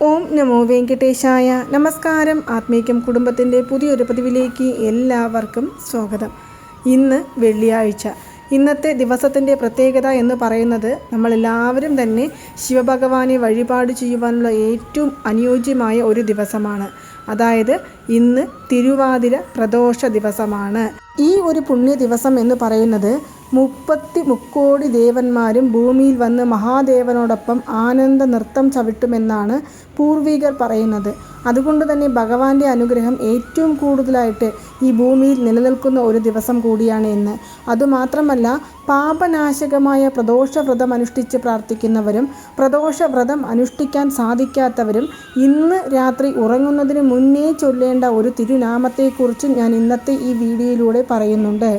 ഓം നമോ വെങ്കടേശായ. നമസ്കാരം. ആത്മീകം കുടുംബത്തിൻ്റെ പുതിയൊരു പതിവിലേക്ക് എല്ലാവർക്കും സ്വാഗതം. ഇന്ന് വെള്ളിയാഴ്ച. ഇന്നത്തെ ദിവസത്തിൻ്റെ പ്രത്യേകത എന്ന് പറയുന്നത് നമ്മളെല്ലാവരും തന്നെ ശിവഭഗവാനെ വഴിപാട് ചെയ്യുവാനുള്ള ഏറ്റവും അനുയോജ്യമായ ഒരു ദിവസമാണ്. അതായത് ഇന്ന് തിരുവാതിര പ്രദോഷ ദിവസമാണ്. ഈ ഒരു പുണ്യ ദിവസം എന്ന് പറയുന്നത് 30 മുക്കോടി ദേവന്മാരും ഭൂമിയിൽ വന്ന് മഹാദേവനോടൊപ്പം ആനന്ദ നൃത്തം ചവിട്ടുമെന്നാണ് പൂർവികർ പറയുന്നത്. അതുകൊണ്ട് തന്നെ ഭഗവാന്റെ അനുഗ്രഹം ഏറ്റവും കൂടുതലായിട്ട് ഈ ഭൂമിയിൽ നിലനിൽക്കുന്ന ഒരു ദിവസം കൂടിയാണ് ഇന്ന്. അതുമാത്രമല്ല, പാപനാശകമായ പ്രദോഷവ്രതം അനുഷ്ഠിച്ച് പ്രാർത്ഥിക്കുന്നവരും പ്രദോഷവ്രതം അനുഷ്ഠിക്കാൻ സാധിക്കാത്തവരും ഇന്ന് രാത്രി ഉറങ്ങുന്നതിന് മുന്നേ ചൊല്ലേണ്ട ഒരു തിരുനാമത്തെക്കുറിച്ച് ഞാൻ ഇന്നത്തെ ഈ വീഡിയോയിലൂടെ പറയുന്നുണ്ട്.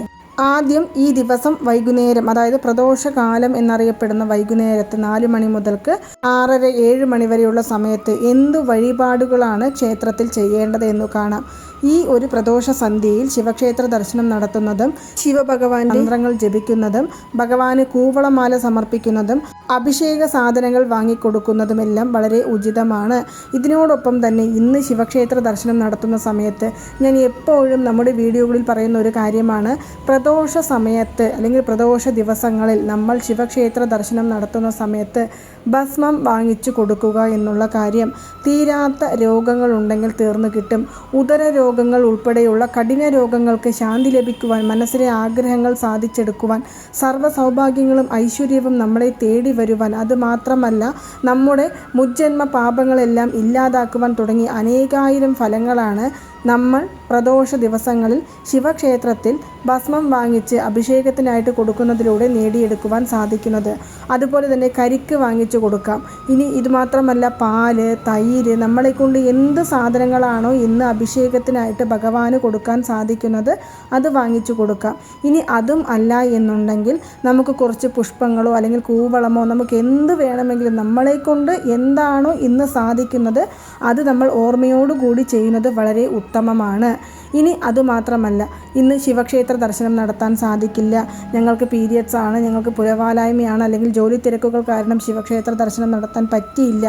ആദ്യം ഈ ദിവസം വൈകുന്നേരം, അതായത് പ്രദോഷകാലം എന്നറിയപ്പെടുന്ന വൈകുന്നേരത്ത് 4 മണി മുതൽക്ക് 6:30-7 മണി വരെയുള്ള സമയത്ത് എന്ത് വഴിപാടുകളാണ് ക്ഷേത്രത്തിൽ ചെയ്യേണ്ടത് എന്ന് കാണാം. ഈ ഒരു പ്രദോഷ സന്ധ്യയിൽ ശിവക്ഷേത്ര ദർശനം നടത്തുന്നതും ശിവഭഗവാന്റെ മന്ത്രങ്ങൾ ജപിക്കുന്നതും ഭഗവാന് കൂവളമാല സമർപ്പിക്കുന്നതും അഭിഷേക സാധനങ്ങൾ വാങ്ങിക്കൊടുക്കുന്നതുമെല്ലാം വളരെ ഉചിതമാണ്. ഇതിനോടൊപ്പം തന്നെ ഇന്ന് ശിവക്ഷേത്ര ദർശനം നടത്തുന്ന സമയത്ത് ഞാൻ എപ്പോഴും നമ്മുടെ വീഡിയോകളിൽ പറയുന്ന ഒരു കാര്യമാണ്, പ്രദോഷ സമയത്ത് അല്ലെങ്കിൽ പ്രദോഷ ദിവസങ്ങളിൽ നമ്മൾ ശിവക്ഷേത്ര ദർശനം നടത്തുന്ന സമയത്ത് ഭസ്മം വാങ്ങിച്ചു കൊടുക്കുക എന്നുള്ള കാര്യം. തീരാത്ത രോഗങ്ങളുണ്ടെങ്കിൽ തീർന്നു കിട്ടും. ഉദര രോഗങ്ങൾ ഉൾപ്പെടെയുള്ള കഠിന രോഗങ്ങൾക്ക് ശാന്തി ലഭിക്കുവാൻ, മനസ്സിലെ ആഗ്രഹങ്ങൾ സാധിച്ചെടുക്കുവാൻ, സർവ്വ സൗഭാഗ്യങ്ങളും ഐശ്വര്യവും നമ്മളെ തേടി വരുവാൻ, അതുമാത്രമല്ല നമ്മുടെ മുജ്ജന്മ പാപങ്ങളെല്ലാം ഇല്ലാതാക്കുവാൻ തുടങ്ങി അനേകായിരം ഫലങ്ങളാണ് നമ്മൾ പ്രദോഷ ദിവസങ്ങളിൽ ശിവക്ഷേത്രത്തിൽ ഭസ്മം വാങ്ങിച്ച് അഭിഷേകത്തിനായിട്ട് കൊടുക്കുന്നതിലൂടെ നേടിയെടുക്കുവാൻ സാധിക്കുന്നത്. അതുപോലെ തന്നെ കരിക്ക് വാങ്ങിച്ചു കൊടുക്കാം. ഇനി ഇതുമാത്രമല്ല, പാല്, തൈര്, നമ്മളെക്കൊണ്ട് എന്ത് സാധനങ്ങളാണോ ഇന്ന് അഭിഷേകത്തിനായിട്ട് ഭഗവാന് കൊടുക്കാൻ സാധിക്കുന്നത് അത് വാങ്ങിച്ചു കൊടുക്കാം. ഇനി അതും അല്ല എന്നുണ്ടെങ്കിൽ നമുക്ക് കുറച്ച് പുഷ്പങ്ങളോ അല്ലെങ്കിൽ കൂവളമോ, നമുക്ക് എന്ത് വേണമെങ്കിലും നമ്മളെക്കൊണ്ട് എന്താണോ ഇന്ന് സാധിക്കുന്നത് അത് നമ്മൾ ഓർമ്മയോടുകൂടി ചെയ്യുന്നത് വളരെ ഉത്തമമാണ്. ഇനി അതുമാത്രമല്ല, ഇന്ന് ശിവക്ഷേത്ര ദർശനം നടത്താൻ സാധിക്കില്ല, ഞങ്ങൾക്ക് പീരിയഡ്സ് ആണ്, ഞങ്ങൾക്ക് പുലവാലായ്മയാണ്, അല്ലെങ്കിൽ ജോലി തിരക്കുകൾ കാരണം ശിവക്ഷേത്ര ദർശനം നടത്താൻ പറ്റിയില്ല,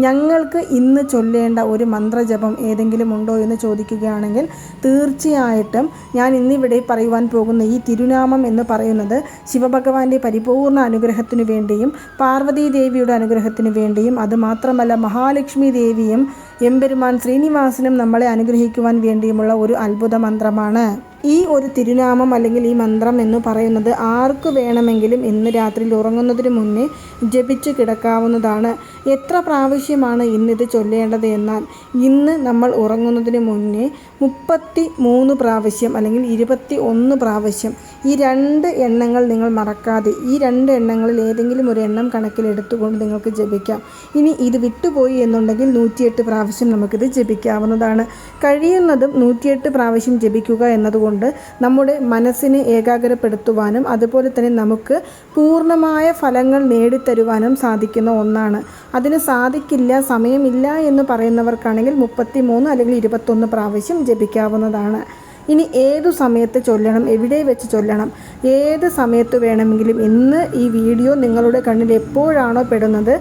ഞങ്ങൾക്ക് ഇന്ന് ചൊല്ലേണ്ട ഒരു മന്ത്രജപം ഏതെങ്കിലും ഉണ്ടോ എന്ന് ചോദിക്കുകയാണെങ്കിൽ തീർച്ചയായിട്ടും ഞാൻ ഇന്നിവിടെ പറയുവാൻ പോകുന്ന ഈ തിരുനാമം എന്ന് പറയുന്നത് ശിവഭഗവാന്റെ പരിപൂർണ അനുഗ്രഹത്തിനു വേണ്ടിയും പാർവതീ ദേവിയുടെ അനുഗ്രഹത്തിനു വേണ്ടിയും, അതുമാത്രമല്ല മഹാലക്ഷ്മി ദേവിയും എമ്പെരുമാൻ ശ്രീനിവാസനും നമ്മളെ അനുഗ്രഹിക്കുവാൻ വേണ്ടിയുമുള്ള ഒരു അത്ഭുത മന്ത്രമാണ്. ഈ ഒരു തിരുനാമം അല്ലെങ്കിൽ ഈ മന്ത്രം എന്ന് പറയുന്നത് ആർക്ക് വേണമെങ്കിലും ഇന്ന് രാത്രിയിൽ ഉറങ്ങുന്നതിന് മുന്നേ ജപിച്ച് കിടക്കാവുന്നതാണ്. എത്ര പ്രാവശ്യമാണ് ഇന്നിത് ചൊല്ലേണ്ടത് എന്നാൽ, ഇന്ന് നമ്മൾ ഉറങ്ങുന്നതിന് മുന്നേ 33 പ്രാവശ്യം അല്ലെങ്കിൽ 21 പ്രാവശ്യം, ഈ 2 എണ്ണങ്ങൾ നിങ്ങൾ മറക്കാതെ ഈ 2 എണ്ണങ്ങളിൽ ഏതെങ്കിലും ഒരു എണ്ണം കണക്കിലെടുത്തുകൊണ്ട് നിങ്ങൾക്ക് ജപിക്കാം. ഇനി ഇത് വിട്ടുപോയി എന്നുണ്ടെങ്കിൽ 108 പ്രാവശ്യം നമുക്കിത് ജപിക്കാവുന്നതാണ്. കഴിയുന്നതും 108 പ്രാവശ്യം ജപിക്കുക എന്നതുകൊണ്ട് നമ്മുടെ മനസ്സിനെ ഏകാഗ്രപ്പെടുത്തുവാനും അതുപോലെ തന്നെ നമുക്ക് പൂർണ്ണമായ ഫലങ്ങൾ നേടിത്തരുവാനും സാധിക്കുന്ന ഒന്നാണ്. അതിന് സാധിക്കില്ല, സമയമില്ല എന്ന് പറയുന്നവർക്കാണെങ്കിൽ 33 അല്ലെങ്കിൽ 21 പ്രാവശ്യം ജപിക്കാവുന്നതാണ്. ഇനി ഏതു സമയത്ത് ചൊല്ലണം, എവിടെ വെച്ച് ചൊല്ലണം, ഏത് സമയത്ത് വേണമെങ്കിലും ഇന്ന് ഈ വീഡിയോ നിങ്ങളുടെ കണ്ണിൽ എപ്പോഴാണോ പെടുന്നത്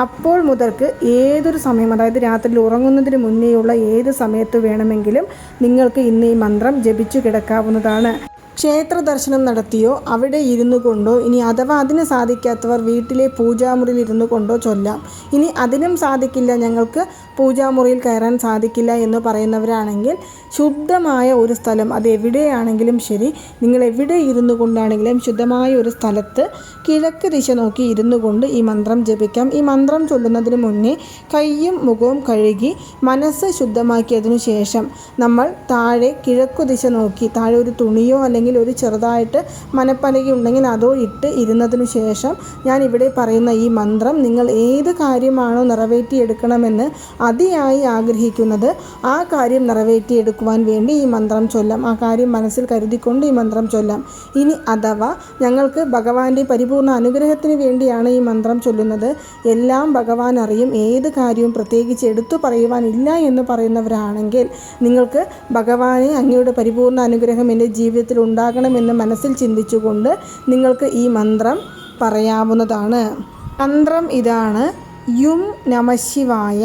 അപ്പോൾ മുതൽക്ക് ഏതൊരു സമയം, അതായത് രാത്രിയിൽ ഉറങ്ങുന്നതിന് മുന്നേയുള്ള ഏത് സമയത്ത് വേണമെങ്കിലും നിങ്ങൾക്ക് ഇന്ന് ഈ മന്ത്രം ജപിച്ചു കിടക്കാവുന്നതാണ്. ക്ഷേത്ര ദർശനം നടത്തിയോ അവിടെ ഇരുന്നു കൊണ്ടോ, ഇനി അഥവാ അതിന് സാധിക്കാത്തവർ വീട്ടിലെ പൂജാമുറിയിൽ ഇരുന്നു കൊണ്ടോ ചൊല്ലാം. ഇനി അതിനും സാധിക്കില്ല, ഞങ്ങൾക്ക് പൂജാമുറിയിൽ കയറാൻ സാധിക്കില്ല എന്ന് പറയുന്നവരാണെങ്കിൽ ശുദ്ധമായ ഒരു സ്ഥലം, അത് എവിടെയാണെങ്കിലും ശരി, നിങ്ങൾ എവിടെ ഇരുന്നു കൊണ്ടാണെങ്കിലും ശുദ്ധമായ ഒരു സ്ഥലത്ത് കിഴക്ക് ദിശ നോക്കി ഇരുന്നു കൊണ്ട് ഈ മന്ത്രം ജപിക്കാം. ഈ മന്ത്രം ചൊല്ലുന്നതിന് മുന്നേ കൈയും മുഖവും കഴുകി മനസ്സ് ശുദ്ധമാക്കിയതിനു ശേഷം നമ്മൾ താഴെ കിഴക്കു ദിശ നോക്കി, താഴെ ഒരു തുണിയോ അല്ലെങ്കിൽ ഒരു ചെറുതായിട്ട് മനപ്പലക ഉണ്ടെങ്കിൽ അതോ ഇട്ട് ഇരുന്നതിനു ശേഷം ഞാൻ ഇവിടെ പറയുന്ന ഈ മന്ത്രം നിങ്ങൾ ഏത് കാര്യമാണോ നിറവേറ്റിയെടുക്കണമെന്ന് അതിയായി ആഗ്രഹിക്കുന്നത് ആ കാര്യം നിറവേറ്റിയെടുക്കുവാൻ വേണ്ടി ഈ മന്ത്രം ചൊല്ലാം. ആ കാര്യം മനസ്സിൽ കരുതിക്കൊണ്ട് ഈ മന്ത്രം ചൊല്ലാം. ഇനി അഥവാ ഞങ്ങൾക്ക് ഭഗവാന്റെ പരിപൂർണ അനുഗ്രഹത്തിന് വേണ്ടിയാണ് ഈ മന്ത്രം ചൊല്ലുന്നത്, എല്ലാം ഭഗവാൻ അറിയും, ഏത് കാര്യവും പ്രത്യേകിച്ച് എടുത്തു പറയുവാനില്ല എന്ന് പറയുന്നവരാണെങ്കിൽ നിങ്ങൾക്ക് ഭഗവാനെ അങ്ങയുടെ പരിപൂർണ അനുഗ്രഹം എൻ്റെ ജീവിതത്തിൽ ഉണ്ടാകണമെന്ന് മനസ്സിൽ ചിന്തിച്ചുകൊണ്ട് നിങ്ങൾക്ക് ഈ മന്ത്രം പറയാവുന്നതാണ്. മന്ത്രം ഇതാണ്: യും നമഃശിവായ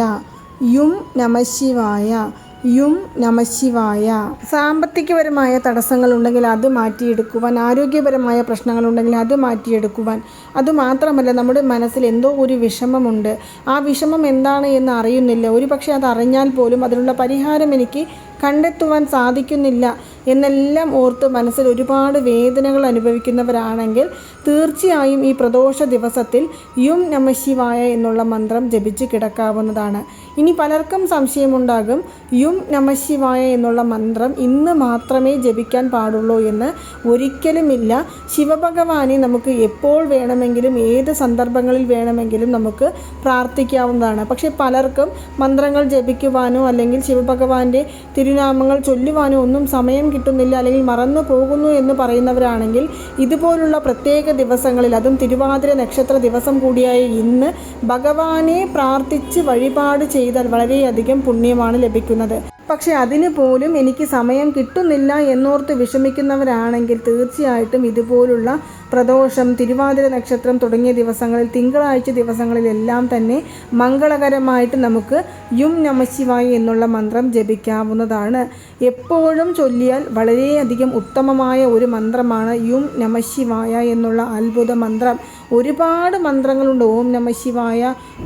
യും നമഃശിവായ, യും നമഃശിവായ. സാമ്പത്തികപരമായ തടസ്സങ്ങളുണ്ടെങ്കിൽ അത് മാറ്റിയെടുക്കുവാൻ, ആരോഗ്യപരമായ പ്രശ്നങ്ങളുണ്ടെങ്കിൽ അത് മാറ്റിയെടുക്കുവാൻ, അതുമാത്രമല്ല നമ്മുടെ മനസ്സിൽ എന്തോ ഒരു വിഷമമുണ്ട്, ആ വിഷമം എന്താണ് എന്ന് അറിയുന്നില്ല, ഒരു പക്ഷേ അത് അറിഞ്ഞാൽ പോലും അതിനുള്ള പരിഹാരം എനിക്ക് കണ്ടെത്തുവാൻ സാധിക്കുന്നില്ല എന്നെല്ലാം ഓർത്ത് മനസ്സിൽ ഒരുപാട് വേദനകൾ അനുഭവിക്കുന്നവരാണെങ്കിൽ തീർച്ചയായും ഈ പ്രദോഷ ദിവസത്തിൽ യും നമഃശിവായ എന്നുള്ള മന്ത്രം ജപിച്ച് കിടക്കാവുന്നതാണ്. ഇനി പലർക്കും സംശയമുണ്ടാകും, യും നമഃശിവായ എന്നുള്ള മന്ത്രം ഇന്ന് മാത്രമേ ജപിക്കാൻ പാടുള്ളൂ എന്ന്. ഒരിക്കലുമില്ല. ശിവഭഗവാനെ നമുക്ക് എപ്പോൾ വേണമെങ്കിലും ഏത് സന്ദർഭങ്ങളിൽ വേണമെങ്കിലും നമുക്ക് പ്രാർത്ഥിക്കാവുന്നതാണ്. പക്ഷേ പലർക്കും മന്ത്രങ്ങൾ ജപിക്കുവാനോ അല്ലെങ്കിൽ ശിവഭഗവാന്റെ തിരുനാമങ്ങൾ ചൊല്ലുവാനോ ഒന്നും സമയം കിട്ടുന്നില്ല, അല്ലെങ്കിൽ മറന്നു പോകുന്നു എന്ന് പറയുന്നവരാണെങ്കിൽ ഇതുപോലുള്ള പ്രത്യേക ദിവസങ്ങളിൽ, അതും തിരുവാതിര നക്ഷത്ര ദിവസം കൂടിയായ ഇന്ന് ഭഗവാനെ പ്രാർത്ഥിച്ച് വഴിപാട് ചെയ്താൽ വളരെയധികം പുണ്യമാണ് ലഭിക്കുന്നത്. പക്ഷേ അതിന് പോലും എനിക്ക് സമയം കിട്ടുന്നില്ല എന്നോർത്ത് വിഷമിക്കുന്നവരാണെങ്കിൽ തീർച്ചയായിട്ടും ഇതുപോലുള്ള പ്രദോഷം, തിരുവാതിര നക്ഷത്രം തുടങ്ങിയ ദിവസങ്ങളിൽ, തിങ്കളാഴ്ച ദിവസങ്ങളിലെല്ലാം തന്നെ മംഗളകരമായിട്ട് നമുക്ക് യും നമഃശിവായ എന്നുള്ള മന്ത്രം ജപിക്കാവുന്നതാണ്. എപ്പോഴും ചൊല്ലിയാൽ വളരെയധികം ഉത്തമമായ ഒരു മന്ത്രമാണ് യും നമഃശിവായ എന്നുള്ള അത്ഭുത മന്ത്രം. ഒരുപാട് മന്ത്രങ്ങളുണ്ട്. ഓം നമഃശിവായ,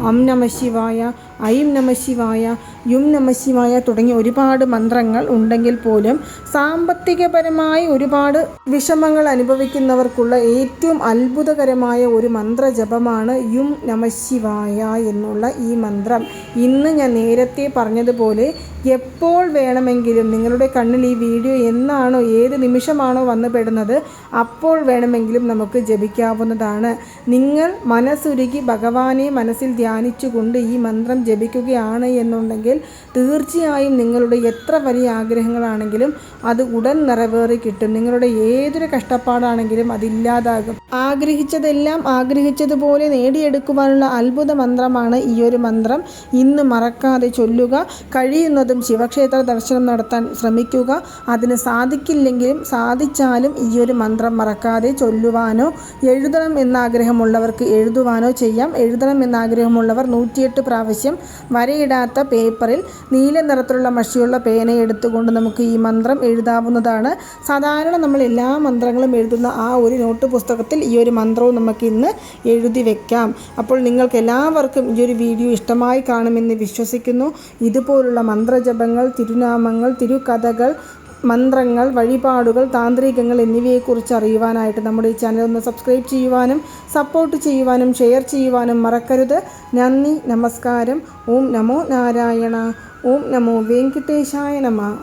അം നമഃശിവായ, ഐം നമഃശിവായ, യും നമഃശിവായ തുടങ്ങിയ ഒരുപാട് മന്ത്രങ്ങൾ ഉണ്ടെങ്കിൽ പോലും സാമ്പത്തികപരമായി ഒരുപാട് വിഷമങ്ങൾ അനുഭവിക്കുന്നവർക്കുള്ള ഏറ്റവും അത്ഭുതകരമായ ഒരു മന്ത്രജപമാണ് യും നമഃശിവായ എന്നുള്ള ഈ മന്ത്രം. ഇന്ന് ഞാൻ നേരത്തെ പറഞ്ഞതുപോലെ എപ്പോൾ വേണമെങ്കിലും നിങ്ങളുടെ കണ്ണിൽ ഈ വീഡിയോ എന്നാണോ ഏത് നിമിഷമാണോ വന്നു പെടുന്നത് അപ്പോൾ വേണമെങ്കിലും നമുക്ക് ജപിക്കാവുന്നതാണ്. നിങ്ങൾ മനസ്സുരുകി ഭഗവാനെ മനസ്സിൽ ധ്യാനിച്ചുകൊണ്ട് ഈ മന്ത്രം ജപിക്കുകയാണ് എന്നുണ്ടെങ്കിൽ തീർച്ചയായും നിങ്ങളുടെ എത്ര വലിയ ആഗ്രഹങ്ങളാണെങ്കിലും അത് ഉടൻ നിറവേറി കിട്ടും. നിങ്ങളുടെ ഏതൊരു കഷ്ടപ്പാടാണെങ്കിലും അതില്ലാതാകും. ആഗ്രഹിച്ചതെല്ലാം ആഗ്രഹിച്ചതുപോലെ നേടിയെടുക്കുവാനുള്ള അത്ഭുത മന്ത്രമാണ് ഈ ഒരു മന്ത്രം. ഇന്ന് മറക്കാതെ ചൊല്ലുക. കഴിയുന്നതും ശിവക്ഷേത്ര ദർശനം നടത്താൻ ശ്രമിക്കുക. അതിന് സാധിക്കില്ലെങ്കിലും സാധിച്ചാലും ഈ ഒരു മന്ത്രം മറക്കാതെ ചൊല്ലുവാനോ എഴുതണം എന്നാഗ്രഹമുള്ളവർക്ക് എഴുതുവാനോ ചെയ്യാം. എഴുതണം എന്നാഗ്രഹമുള്ളവർ 108 പ്രാവശ്യം വരയിടാത്ത പേപ്പറിൽ നീല നിറത്തിലുള്ള മഷിയുള്ള പേന എടുത്തുകൊണ്ട് നമുക്ക് ഈ മന്ത്രം എഴുതാവുന്നതാണ്. സാധാരണ നമ്മൾ എല്ലാ മന്ത്രങ്ങളും എഴുതുന്ന ആ ഒരു നോട്ട് പുസ്തകത്തിൽ ഈ ഒരു മന്ത്രവും നമുക്ക് ഇന്ന് എഴുതി വെക്കാം. അപ്പോൾ നിങ്ങൾക്ക് എല്ലാവർക്കും ഈ ഒരു വീഡിയോ ഇഷ്ടമായി കാണുമെന്ന് വിശ്വസിക്കുന്നു. ഇതുപോലുള്ള മന്ത്രജപങ്ങൾ, തിരുനാമങ്ങൾ, തിരുകഥകൾ, മന്ത്രങ്ങൾ, വഴിപാടുകൾ, താന്ത്രികങ്ങൾ എന്നിവയെക്കുറിച്ച് അറിയുവാനായിട്ട് നമ്മുടെ ഈ ചാനൽ ഒന്ന് സബ്സ്ക്രൈബ് ചെയ്യുവാനും സപ്പോർട്ട് ചെയ്യുവാനും ഷെയർ ചെയ്യുവാനും മറക്കരുത്. നന്ദി, നമസ്കാരം. ഓം നമോ നാരായണ. ഓം നമോ വെങ്കിട്ടേശായ നമഃ.